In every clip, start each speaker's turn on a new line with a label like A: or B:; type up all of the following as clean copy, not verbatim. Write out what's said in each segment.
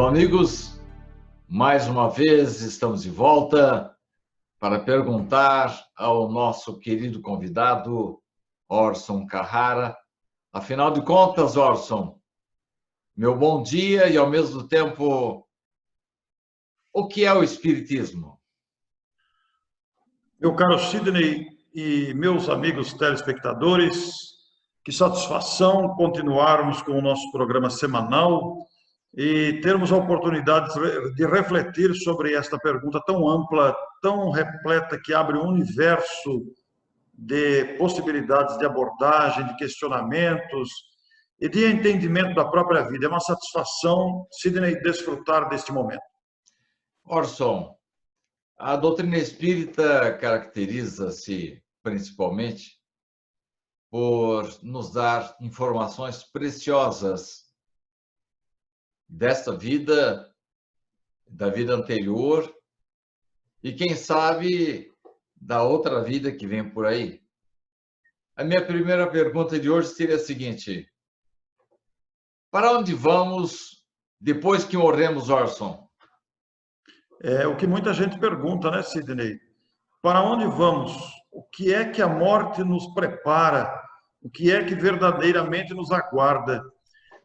A: Então, amigos, mais uma vez estamos de volta para perguntar ao nosso querido convidado, Orson Carrara. Afinal de contas, Orson, meu bom dia e, ao mesmo tempo, o que é o Espiritismo?
B: Meu caro Sidney e meus amigos telespectadores, que satisfação continuarmos com o nosso programa semanal e termos a oportunidade de refletir sobre esta pergunta tão ampla, tão repleta, que abre um universo de possibilidades de abordagem, de questionamentos e de entendimento da própria vida. É uma satisfação, Sidney, desfrutar deste momento.
A: Orson, a doutrina espírita caracteriza-se principalmente por nos dar informações preciosas desta vida, da vida anterior e, quem sabe, da outra vida que vem por aí. A minha primeira pergunta de hoje seria a seguinte: para onde vamos depois que morremos, Orson?
B: É o que muita gente pergunta, né, Sidney? Para onde vamos? O que é que a morte nos prepara? O que é que verdadeiramente nos aguarda?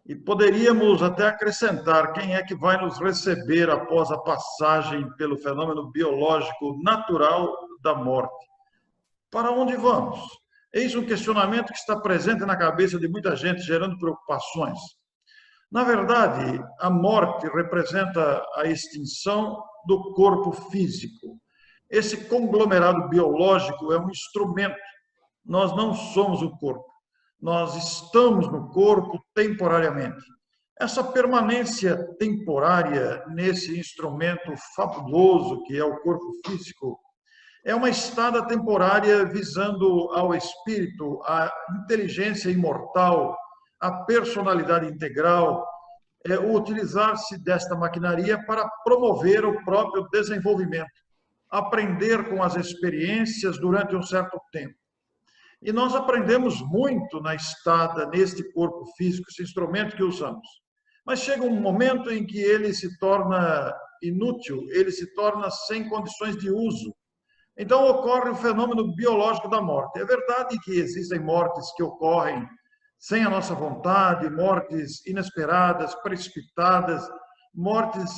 B: E poderíamos até acrescentar: quem é que vai nos receber após a passagem pelo fenômeno biológico natural da morte? Para onde vamos? Eis um questionamento que está presente na cabeça de muita gente, gerando preocupações. Na verdade, a morte representa a extinção do corpo físico. Esse conglomerado biológico é um instrumento. Nós não somos o corpo. Nós estamos no corpo temporariamente. Essa permanência temporária nesse instrumento fabuloso que é o corpo físico é uma estada temporária visando ao espírito, a inteligência imortal, a personalidade integral, o utilizar-se desta maquinaria para promover o próprio desenvolvimento, aprender com as experiências durante um certo tempo. E nós aprendemos muito na estada, neste corpo físico, esse instrumento que usamos. Mas chega um momento em que ele se torna inútil, ele se torna sem condições de uso. Então ocorre o fenômeno biológico da morte. É verdade que existem mortes que ocorrem sem a nossa vontade, mortes inesperadas, precipitadas, mortes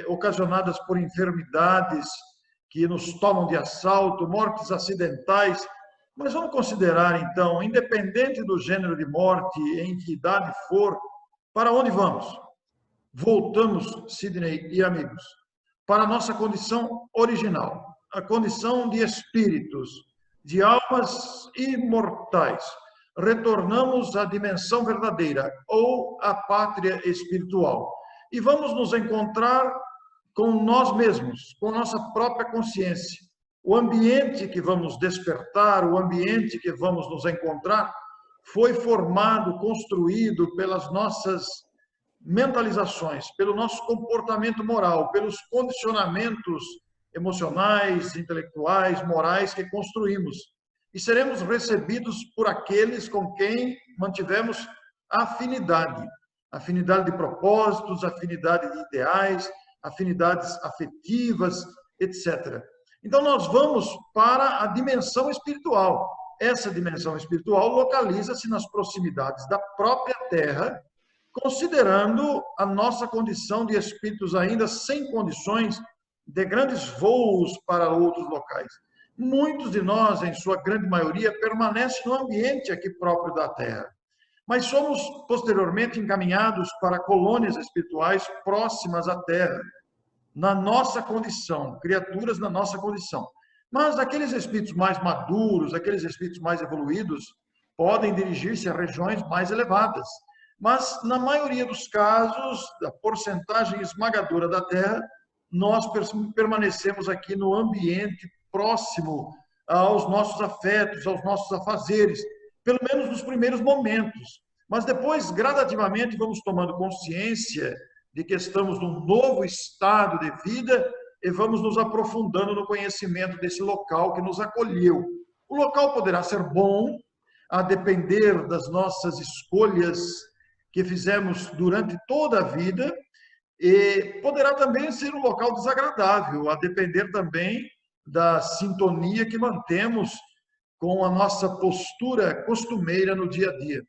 B: ocasionadas por enfermidades que nos tomam de assalto, mortes acidentais. Mas vamos considerar, então, independente do gênero de morte, em que idade for, para onde vamos? Voltamos, Sidney e amigos, para a nossa condição original, a condição de espíritos, de almas imortais. Retornamos à dimensão verdadeira, ou à pátria espiritual. E vamos nos encontrar com nós mesmos, com nossa própria consciência. O ambiente que vamos despertar, o ambiente que vamos nos encontrar, foi formado, construído pelas nossas mentalizações, pelo nosso comportamento moral, pelos condicionamentos emocionais, intelectuais, morais que construímos. E seremos recebidos por aqueles com quem mantivemos afinidade. Afinidade de propósitos, afinidade de ideais, afinidades afetivas, etc. Então, nós vamos para a dimensão espiritual. Essa dimensão espiritual localiza-se nas proximidades da própria Terra, considerando a nossa condição de espíritos ainda sem condições de grandes voos para outros locais. Muitos de nós, em sua grande maioria, permanecem no ambiente aqui próprio da Terra. Mas somos, posteriormente, encaminhados para colônias espirituais próximas à Terra, na nossa condição, criaturas na nossa condição. Mas aqueles espíritos mais maduros, aqueles espíritos mais evoluídos, podem dirigir-se a regiões mais elevadas. Mas, na maioria dos casos, da porcentagem esmagadora da Terra, nós permanecemos aqui no ambiente próximo aos nossos afetos, aos nossos afazeres, pelo menos nos primeiros momentos. Mas depois, gradativamente, vamos tomando consciência de que estamos num novo estado de vida e vamos nos aprofundando no conhecimento desse local que nos acolheu. O local poderá ser bom, a depender das nossas escolhas que fizemos durante toda a vida, E poderá também ser um local desagradável, a depender também da sintonia que mantemos com a nossa postura costumeira no dia a dia.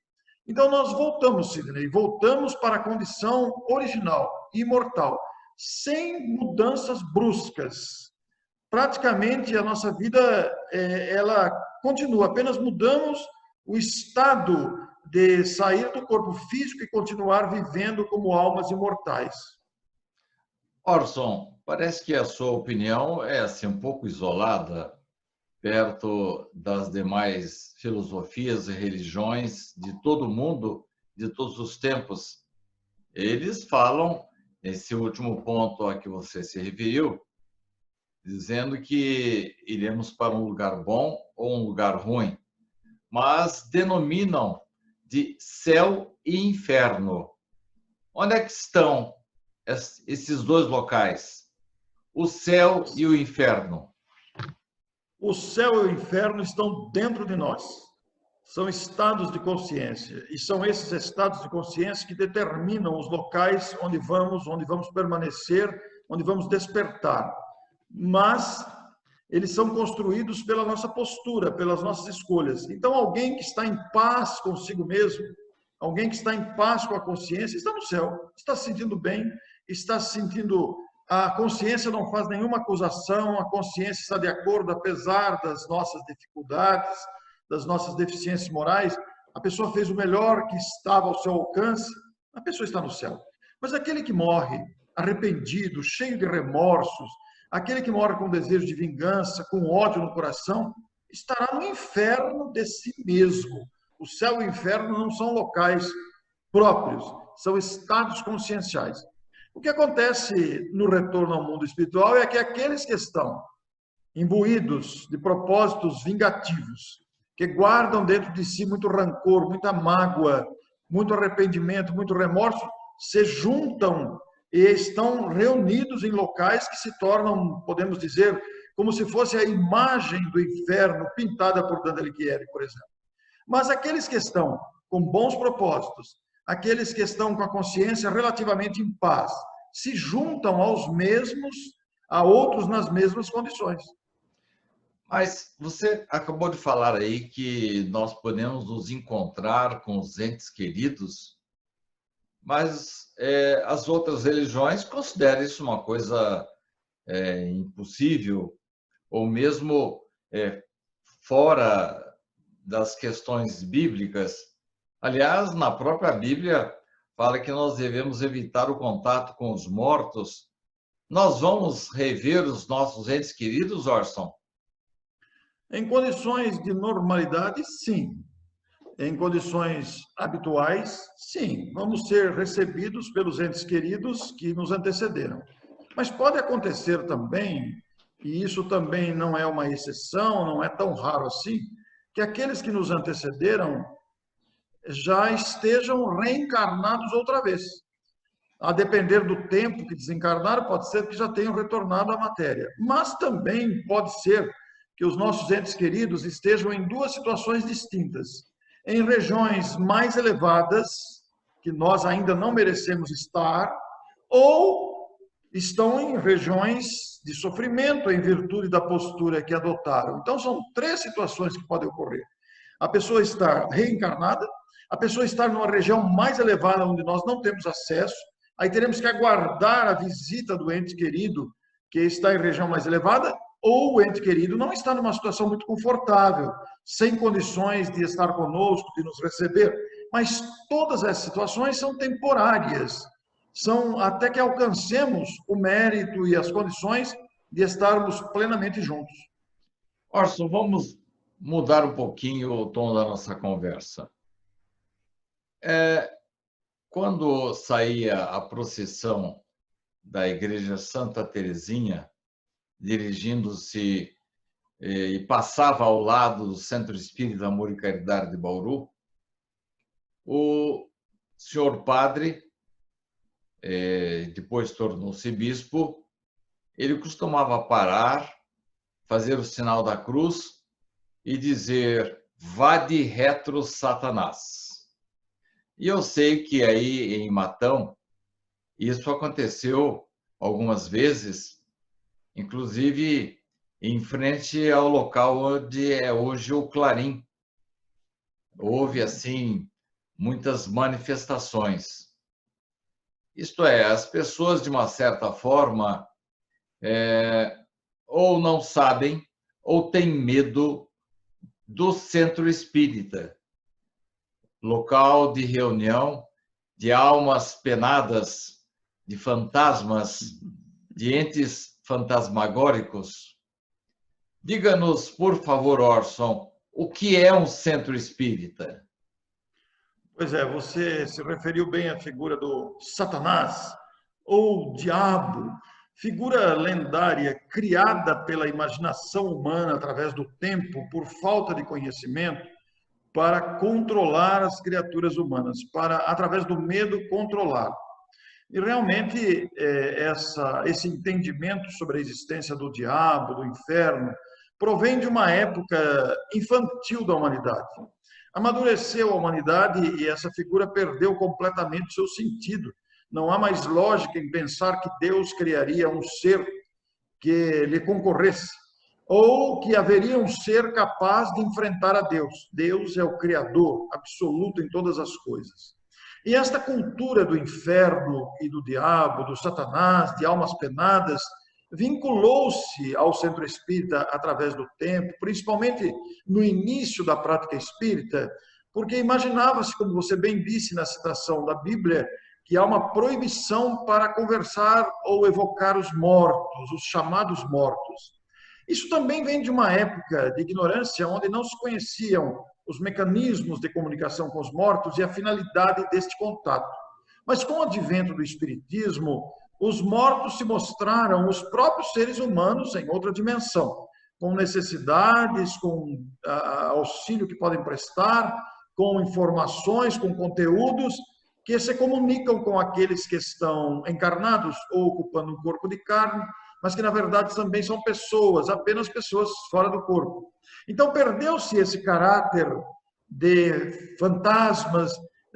B: Então, nós voltamos, Sidney, voltamos para a condição original, imortal, sem mudanças bruscas. Praticamente, a nossa vida, ela continua, apenas mudamos o estado de sair do corpo físico e continuar vivendo como almas imortais.
A: Orson, parece que a sua opinião é assim, um pouco isolada perto das demais filosofias e religiões de todo o mundo, de todos os tempos. Eles falam, esse último ponto a que você se referiu, dizendo que iremos para um lugar bom ou um lugar ruim, mas denominam de céu e inferno. Onde é que estão esses dois locais? O céu e o inferno.
B: O céu e o inferno estão dentro de nós. São estados de consciência. E são esses estados de consciência que determinam os locais onde vamos permanecer, onde vamos despertar. Mas eles são construídos pela nossa postura, pelas nossas escolhas. Então, alguém que está em paz consigo mesmo, alguém que está em paz com a consciência, está no céu, está se sentindo bem, está se sentindo... A consciência não faz nenhuma acusação, a consciência está de acordo, apesar das nossas dificuldades, das nossas deficiências morais. A pessoa fez o melhor que estava ao seu alcance, a pessoa está no céu. Mas aquele que morre arrependido, cheio de remorsos, aquele que morre com desejo de vingança, com ódio no coração, estará no inferno de si mesmo. O céu e o inferno não são locais próprios, são estados conscienciais. O que acontece no retorno ao mundo espiritual é que aqueles que estão imbuídos de propósitos vingativos, que guardam dentro de si muito rancor, muita mágoa, muito arrependimento, muito remorso, se juntam e estão reunidos em locais que se tornam, podemos dizer, como se fosse a imagem do inferno pintada por Dante Alighieri, por exemplo. Mas aqueles que estão com bons propósitos, aqueles que estão com a consciência relativamente em paz, se juntam aos mesmos, a outros nas mesmas condições.
A: Mas você acabou de falar aí que nós podemos nos encontrar com os entes queridos, mas as outras religiões consideram isso uma coisa impossível, ou mesmo fora das questões bíblicas. Aliás, na própria Bíblia, fala que nós devemos evitar o contato com os mortos. Nós vamos rever os nossos entes queridos, Orson?
B: Em condições de normalidade, sim. Em condições habituais, sim. Vamos ser recebidos pelos entes queridos que nos antecederam. Mas pode acontecer também, e isso também não é uma exceção, não é tão raro assim, que aqueles que nos antecederam já estejam reencarnados outra vez. A depender do tempo que desencarnaram, pode ser que já tenham retornado à matéria. Mas também pode ser que os nossos entes queridos estejam em duas situações distintas. Em regiões mais elevadas, que nós ainda não merecemos estar, ou estão em regiões de sofrimento em virtude da postura que adotaram. Então, são três situações que podem ocorrer. A pessoa estar reencarnada, a pessoa estar numa região mais elevada onde nós não temos acesso, aí teremos que aguardar a visita do ente querido que está em região mais elevada, ou o ente querido não está numa situação muito confortável, sem condições de estar conosco, de nos receber. Mas todas essas situações são temporárias, são até que alcancemos o mérito e as condições de estarmos plenamente juntos.
A: Orson, vamos mudar um pouquinho o tom da nossa conversa. Quando saía a procissão da Igreja Santa Teresinha, dirigindo-se e passava ao lado do Centro Espírita Amor e Caridade de Bauru, o senhor padre, depois tornou-se bispo, ele costumava parar, fazer o sinal da cruz e dizer: "Vade retro, Satanás". E eu sei que aí em Matão Isso aconteceu algumas vezes, inclusive em frente ao local onde é hoje o Clarim. Houve, assim, muitas manifestações. Isto é, as pessoas, de uma certa forma, ou não sabem, ou têm medo do centro espírita, local de reunião de almas penadas, de fantasmas, de entes fantasmagóricos. Diga-nos, por favor, Orson, o que é um centro espírita?
B: Pois é, você se referiu bem à figura do Satanás, ou diabo, figura lendária criada pela imaginação humana através do tempo, por falta de conhecimento, para controlar as criaturas humanas, para, através do medo, controlar. E realmente esse entendimento sobre a existência do diabo, do inferno, provém de uma época infantil da humanidade. Amadureceu a humanidade e essa figura perdeu completamente o seu sentido. Não há mais lógica em pensar que Deus criaria um ser que lhe concorresse, ou que haveria um ser capaz de enfrentar a Deus. Deus é o Criador absoluto em todas as coisas. E esta cultura do inferno e do diabo, do Satanás, de almas penadas, vinculou-se ao centro espírita através do tempo, principalmente no início da prática espírita, porque imaginava-se, como você bem disse na citação da Bíblia, que há uma proibição para conversar ou evocar os mortos, os chamados mortos. Isso também vem de uma época de ignorância, onde não se conheciam os mecanismos de comunicação com os mortos e a finalidade deste contato. Mas com o advento do Espiritismo, os mortos se mostraram os próprios seres humanos em outra dimensão, com necessidades, com auxílio que podem prestar, com informações, com conteúdos que se comunicam com aqueles que estão encarnados ou ocupando um corpo de carne, mas que na verdade também são pessoas, apenas pessoas fora do corpo. Então perdeu-se esse caráter de fantasmas,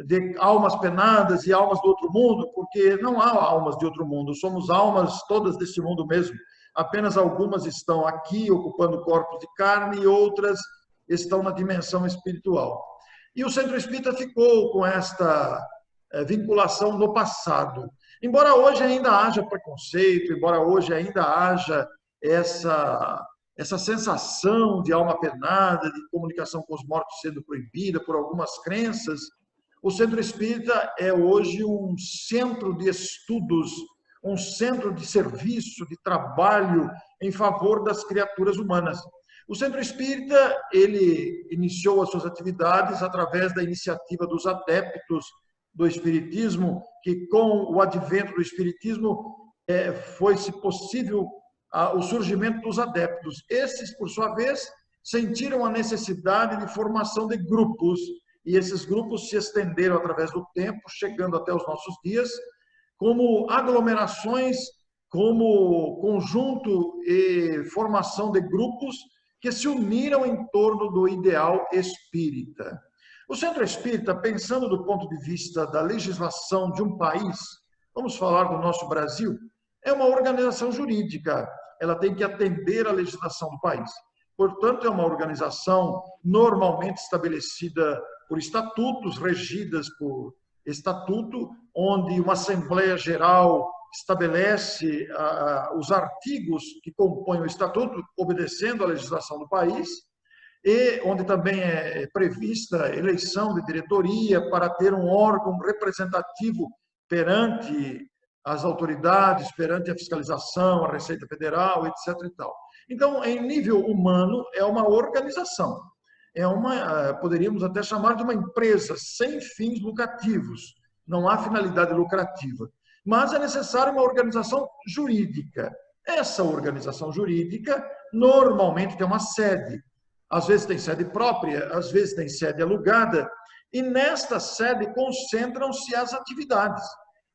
B: de almas penadas e almas do outro mundo, porque não há almas de outro mundo, somos almas todas deste mundo mesmo. Apenas algumas estão aqui ocupando corpos de carne e outras estão na dimensão espiritual. E o Centro Espírita ficou com esta vinculação no passado. Embora hoje ainda haja preconceito, embora hoje ainda haja essa sensação de alma penada, de comunicação com os mortos sendo proibida por algumas crenças, o Centro Espírita é hoje um centro de estudos, um centro de serviço, de trabalho em favor das criaturas humanas. O Centro Espírita, ele iniciou as suas atividades através da iniciativa dos adeptos do Espiritismo, que com o advento do Espiritismo foi-se possível o surgimento dos adeptos. Esses, por sua vez, sentiram a necessidade de formação de grupos, e esses grupos se estenderam através do tempo, chegando até os nossos dias, como aglomerações, como conjunto e formação de grupos que se uniram em torno do ideal espírita. O Centro Espírita, pensando do ponto de vista da legislação de um país, vamos falar do nosso Brasil, é uma organização jurídica, ela tem que atender à legislação do país. Portanto, é uma organização normalmente estabelecida por estatutos, regidas por estatuto, onde uma Assembleia Geral estabelece os artigos que compõem o estatuto, obedecendo à legislação do país, e onde também é prevista a eleição de diretoria para ter um órgão representativo perante as autoridades, perante a fiscalização, a Receita Federal, etc. e tal. Então, em nível humano, é uma organização. Poderíamos até chamar de uma empresa sem fins lucrativos. Não há finalidade lucrativa. Mas é necessária uma organização jurídica. Essa organização jurídica normalmente tem uma sede. Às vezes tem sede própria, às vezes tem sede alugada, e nesta sede concentram-se as atividades,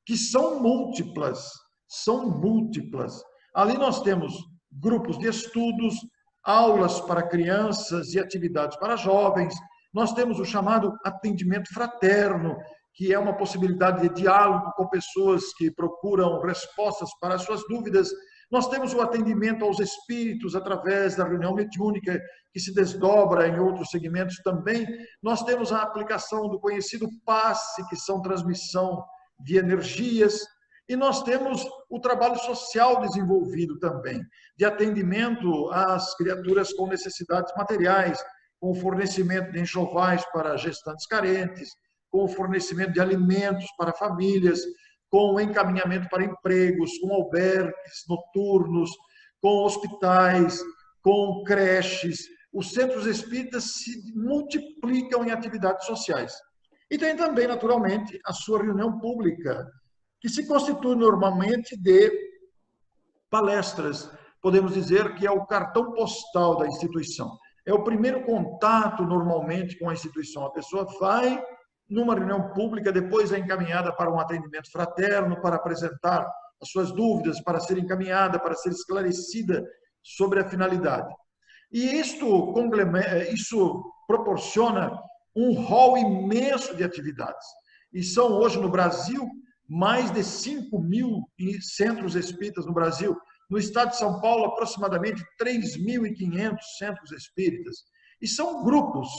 B: que são múltiplas, Ali nós temos grupos de estudos, aulas para crianças e atividades para jovens, nós temos o chamado atendimento fraterno, que é uma possibilidade de diálogo com pessoas que procuram respostas para as suas dúvidas. Nós temos o atendimento aos espíritos através da reunião mediúnica, que se desdobra em outros segmentos também. Nós temos a aplicação do conhecido passe, que são transmissão de energias. E nós temos o trabalho social desenvolvido também, de atendimento às criaturas com necessidades materiais, com o fornecimento de enxovais para gestantes carentes, com o fornecimento de alimentos para famílias, com o encaminhamento para empregos, com albergues noturnos, com hospitais, com creches. Os centros espíritas se multiplicam em atividades sociais. E tem também, naturalmente, a sua reunião pública, que se constitui normalmente de palestras. Podemos dizer que é o cartão postal da instituição. É o primeiro contato, normalmente, com a instituição. A pessoa vai numa reunião pública, depois é encaminhada para um atendimento fraterno, para apresentar as suas dúvidas, para ser encaminhada, para ser esclarecida sobre a finalidade. E isso proporciona um rol imenso de atividades. E são hoje no Brasil mais de 5.000 centros espíritas no Brasil. No estado de São Paulo, aproximadamente 3.500 centros espíritas. E são grupos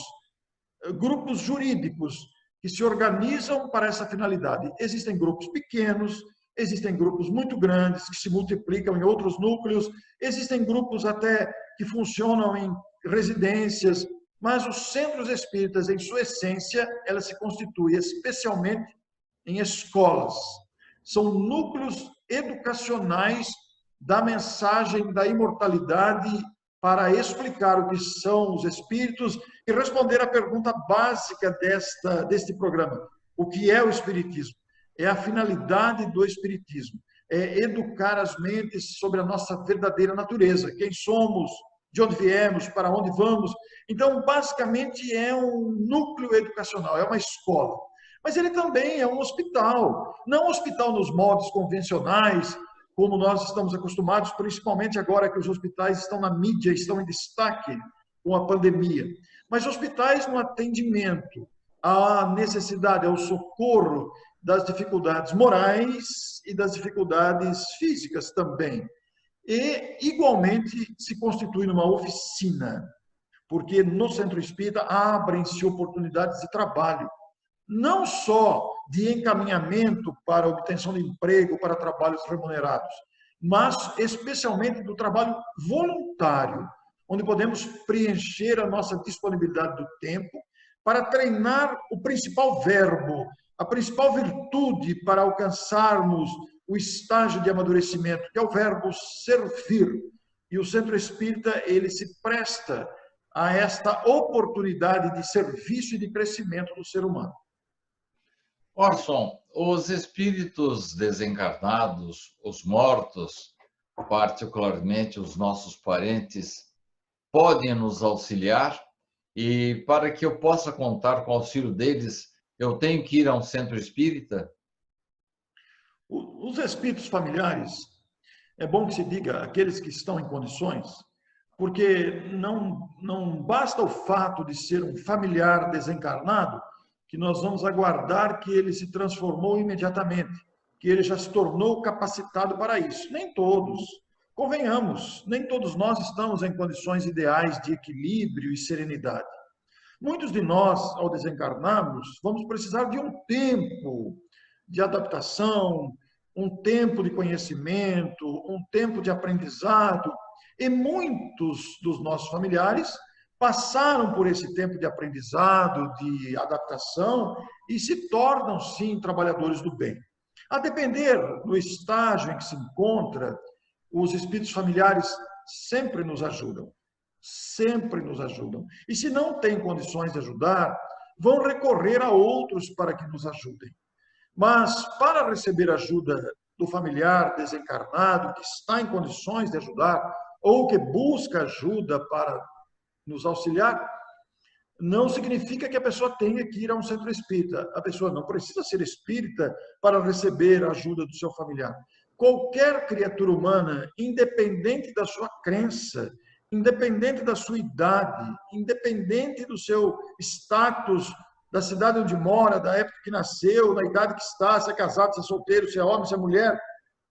B: jurídicos que se organizam para essa finalidade. Existem grupos pequenos, existem grupos muito grandes que se multiplicam em outros núcleos, existem grupos até que funcionam em residências, mas os centros espíritas, em sua essência, ela se constitui especialmente em escolas. São núcleos educacionais da mensagem da imortalidade para explicar o que são os espíritos e responder à pergunta básica deste programa. O que é o espiritismo? É a finalidade do espiritismo. É educar as mentes sobre a nossa verdadeira natureza. Quem somos, de onde viemos, para onde vamos. Então, basicamente, é um núcleo educacional, é uma escola. Mas ele também é um hospital. Não um hospital nos moldes convencionais, como nós estamos acostumados, principalmente agora que os hospitais estão na mídia, estão em destaque com a pandemia. Mas hospitais no atendimento à necessidade, ao socorro das dificuldades morais e das dificuldades físicas também. E, igualmente, se constitui numa oficina, porque no Centro Espírita abrem-se oportunidades de trabalho, não só de encaminhamento para obtenção de emprego, para trabalhos remunerados, mas especialmente do trabalho voluntário, onde podemos preencher a nossa disponibilidade do tempo para treinar o principal verbo, a principal virtude para alcançarmos o estágio de amadurecimento, que é o verbo servir. E o Centro Espírita, ele se presta a esta oportunidade de serviço e de crescimento do ser humano.
A: Orson, os espíritos desencarnados, os mortos, particularmente os nossos parentes, podem nos auxiliar? E para que eu possa contar com o auxílio deles, eu tenho que ir a um centro espírita?
B: Os espíritos familiares, é bom que se diga aqueles que estão em condições, porque não basta o fato de ser um familiar desencarnado, que nós vamos aguardar que ele se transformou imediatamente, que ele já se tornou capacitado para isso. Nem todos, convenhamos, nem todos nós estamos em condições ideais de equilíbrio e serenidade. Muitos de nós, ao desencarnarmos, vamos precisar de um tempo de adaptação, um tempo de conhecimento, um tempo de aprendizado, e muitos dos nossos familiares passaram por esse tempo de aprendizado, de adaptação, e se tornam, sim, trabalhadores do bem. A depender do estágio em que se encontra, os espíritos familiares sempre nos ajudam. Sempre nos ajudam. E se não têm condições de ajudar, vão recorrer a outros para que nos ajudem. Mas, para receber ajuda do familiar desencarnado, que está em condições de ajudar, ou que busca ajuda para nos auxiliar, não significa que a pessoa tenha que ir a um centro espírita. A pessoa não precisa ser espírita para receber a ajuda do seu familiar. Qualquer criatura humana, independente da sua crença, independente da sua idade, independente do seu status, da cidade onde mora, da época que nasceu, da idade que está, se é casado, se é solteiro, se é homem, se é mulher,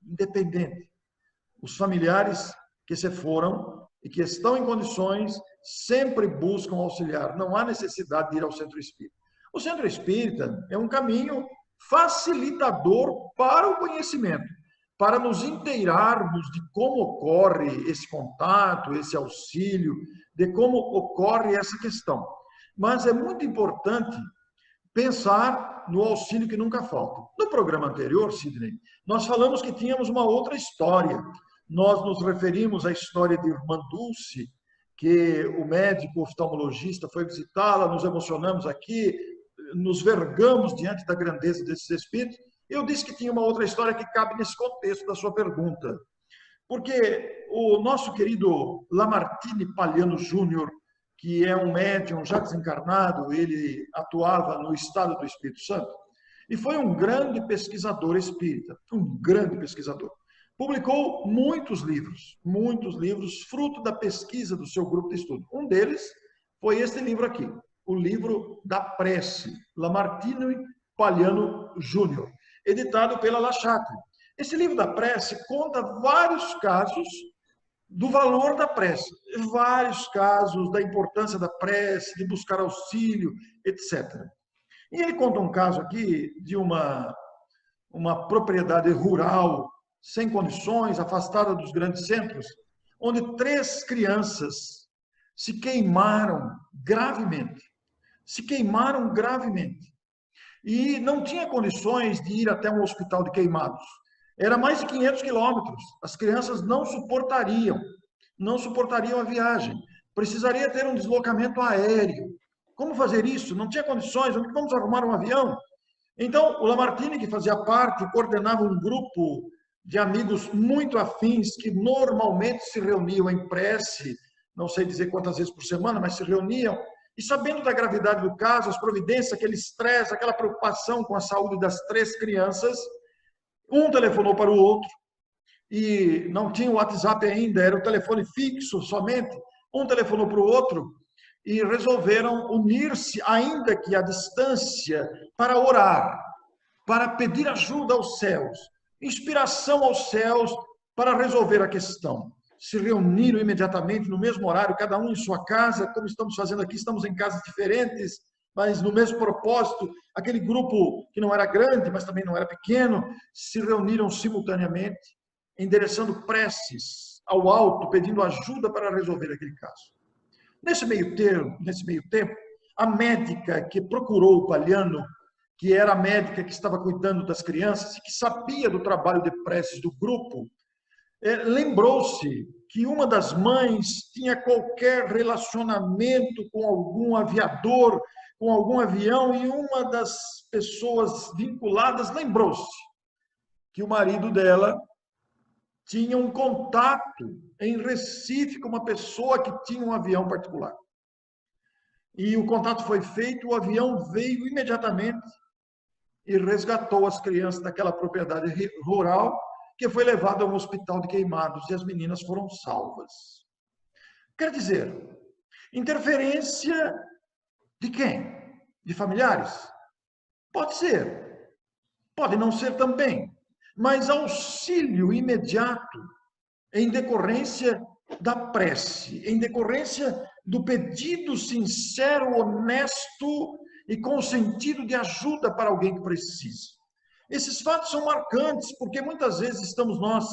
B: independente. Os familiares que se foram e que estão em condições sempre buscam auxiliar. Não há necessidade de ir ao centro espírita. O centro espírita é um caminho facilitador para o conhecimento, para nos inteirarmos de como ocorre esse contato, esse auxílio, de como ocorre essa questão. Mas é muito importante pensar no auxílio que nunca falta. No programa anterior, Sidney, nós falamos que tínhamos uma outra história. Nós nos referimos à história de Irmã Dulce, que o médico oftalmologista foi visitá-la, nos emocionamos aqui, nos vergamos diante da grandeza desses espíritos. Eu disse que tinha uma outra história que cabe nesse contexto da sua pergunta. Porque o nosso querido Lamartine Palhano Júnior, que é um médium já desencarnado, ele atuava no estado do Espírito Santo, e foi um grande pesquisador espírita, um grande pesquisador. Publicou muitos livros, fruto da pesquisa do seu grupo de estudo. Um deles foi este livro aqui, o livro da prece, Lamartine Palhano Júnior, editado pela La Chatre. Esse livro da prece conta vários casos do valor da prece, vários casos da importância da prece, de buscar auxílio, etc. E ele conta um caso aqui de uma propriedade rural, sem condições, afastada dos grandes centros, onde 3 crianças se queimaram gravemente. E não tinha condições de ir até um hospital de queimados. Era mais de 500 quilômetros. As crianças não suportariam a viagem. Precisaria ter um deslocamento aéreo. Como fazer isso? Não tinha condições. Onde vamos arrumar um avião? Então, o Lamartine, que fazia parte, coordenava um grupo de amigos muito afins, que normalmente se reuniam em prece, não sei dizer quantas vezes por semana, mas se reuniam, e sabendo da gravidade do caso, as providências, aquele estresse, aquela preocupação com a saúde das 3 crianças, um telefonou para o outro, e não tinha o WhatsApp ainda, era o telefone fixo somente, um telefonou para o outro, e resolveram unir-se, ainda que à distância, para orar, para pedir ajuda aos céus, inspiração aos céus para resolver a questão. Se reuniram imediatamente no mesmo horário, cada um em sua casa, como estamos fazendo aqui, estamos em casas diferentes, mas no mesmo propósito. Aquele grupo que não era grande, mas também não era pequeno, se reuniram simultaneamente, endereçando preces ao alto, pedindo ajuda para resolver aquele caso. Nesse meio tempo, a médica que procurou o Palhano, que era a médica que estava cuidando das crianças e que sabia do trabalho de preces do grupo, lembrou-se que uma das mães tinha qualquer relacionamento com algum aviador, com algum avião, e uma das pessoas vinculadas lembrou-se que o marido dela tinha um contato em Recife com uma pessoa que tinha um avião particular. E o contato foi feito, o avião veio imediatamente e resgatou as crianças daquela propriedade rural, que foi levada a um hospital de queimados, e as meninas foram salvas. Quer dizer, interferência de quem? De familiares? Pode ser, pode não ser também, mas auxílio imediato em decorrência da prece, em decorrência do pedido sincero, honesto e com sentido de ajuda para alguém que precisa. Esses fatos são marcantes, porque muitas vezes estamos nós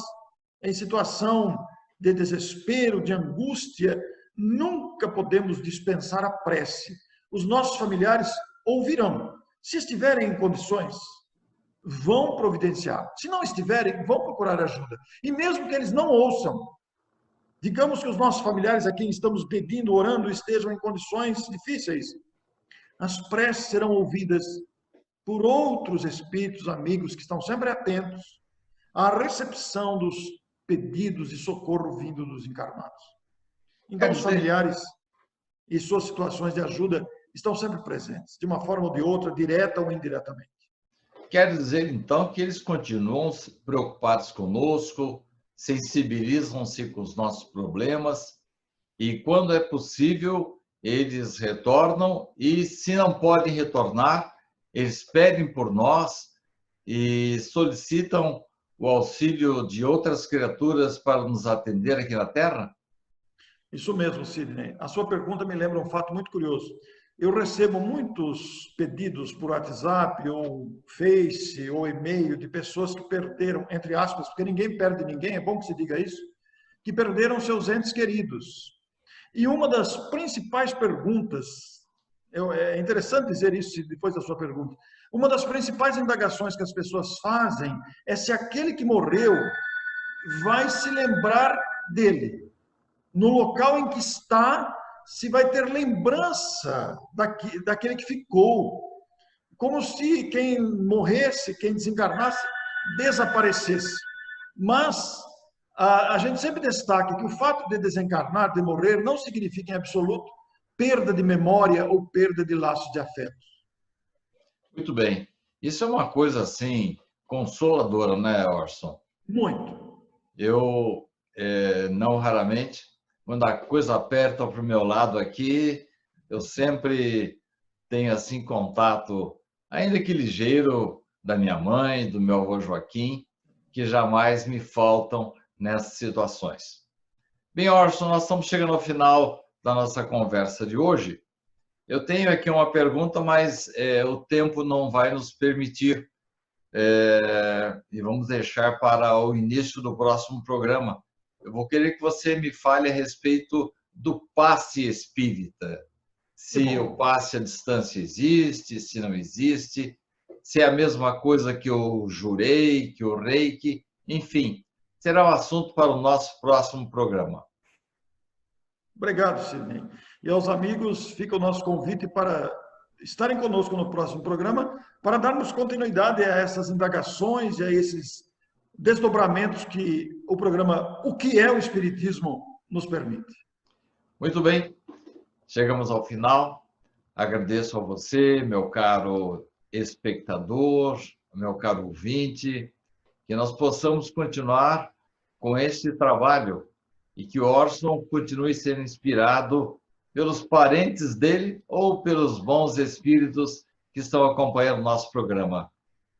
B: em situação de desespero, de angústia, nunca podemos dispensar a prece. Os nossos familiares ouvirão. Se estiverem em condições, vão providenciar. Se não estiverem, vão procurar ajuda. E mesmo que eles não ouçam, digamos que os nossos familiares a quem estamos pedindo, orando, estejam em condições difíceis, as preces serão ouvidas por outros espíritos amigos que estão sempre atentos à recepção dos pedidos de socorro vindo dos encarnados. Então, os familiares e suas situações de ajuda estão sempre presentes, de uma forma ou de outra, direta ou indiretamente.
A: Quer dizer, então, que eles continuam preocupados conosco, sensibilizam-se com os nossos problemas e, quando é possível, eles retornam e, se não podem retornar, eles pedem por nós e solicitam o auxílio de outras criaturas para nos atender aqui na Terra?
B: Isso mesmo, Sidney. A sua pergunta me lembra um fato muito curioso. Eu recebo muitos pedidos por WhatsApp, ou Face, ou e-mail de pessoas que perderam, entre aspas, porque ninguém perde ninguém, é bom que se diga isso, que perderam seus entes queridos. E uma das principais perguntas, é interessante dizer isso depois da sua pergunta, uma das principais indagações que as pessoas fazem é se aquele que morreu vai se lembrar dele. No local em que está, se vai ter lembrança daquele que ficou. Como se quem morresse, quem desencarnasse, desaparecesse. Mas a gente sempre destaca que o fato de desencarnar, de morrer, não significa em absoluto perda de memória ou perda de laços de afeto.
A: Muito bem. Isso é uma coisa, assim, consoladora, né, Orson?
B: Muito.
A: Eu, não raramente, quando a coisa aperta para o meu lado aqui, eu sempre tenho, assim, contato, ainda que ligeiro, da minha mãe, do meu avô Joaquim, que jamais me faltam nessas situações. Bem, Orson, nós estamos chegando ao final da nossa conversa de hoje. Eu tenho aqui uma pergunta, mas o tempo não vai nos permitir. E vamos deixar para o início do próximo programa. Eu vou querer que você me fale a respeito do passe espírita. Se o passe à distância existe, se não existe, se é a mesma coisa que o jurei, que o reiki, enfim, será um assunto para o nosso próximo programa.
B: Obrigado, Sidney. E aos amigos, fica o nosso convite para estarem conosco no próximo programa, para darmos continuidade a essas indagações e a esses desdobramentos que o programa O que é o Espiritismo nos permite.
A: Muito bem, chegamos ao final. Agradeço a você, meu caro espectador, meu caro ouvinte, que nós possamos continuar com este trabalho e que o Orson continue sendo inspirado pelos parentes dele ou pelos bons espíritos que estão acompanhando o nosso programa.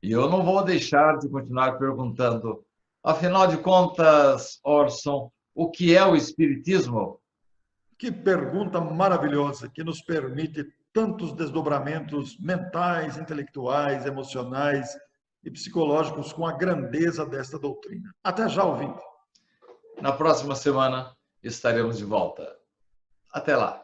A: E eu não vou deixar de continuar perguntando, afinal de contas, Orson, o que é o Espiritismo?
B: Que pergunta maravilhosa que nos permite tantos desdobramentos mentais, intelectuais, emocionais e psicológicos com a grandeza desta doutrina. Até já, ouvinte.
A: Na próxima semana estaremos de volta. Até lá.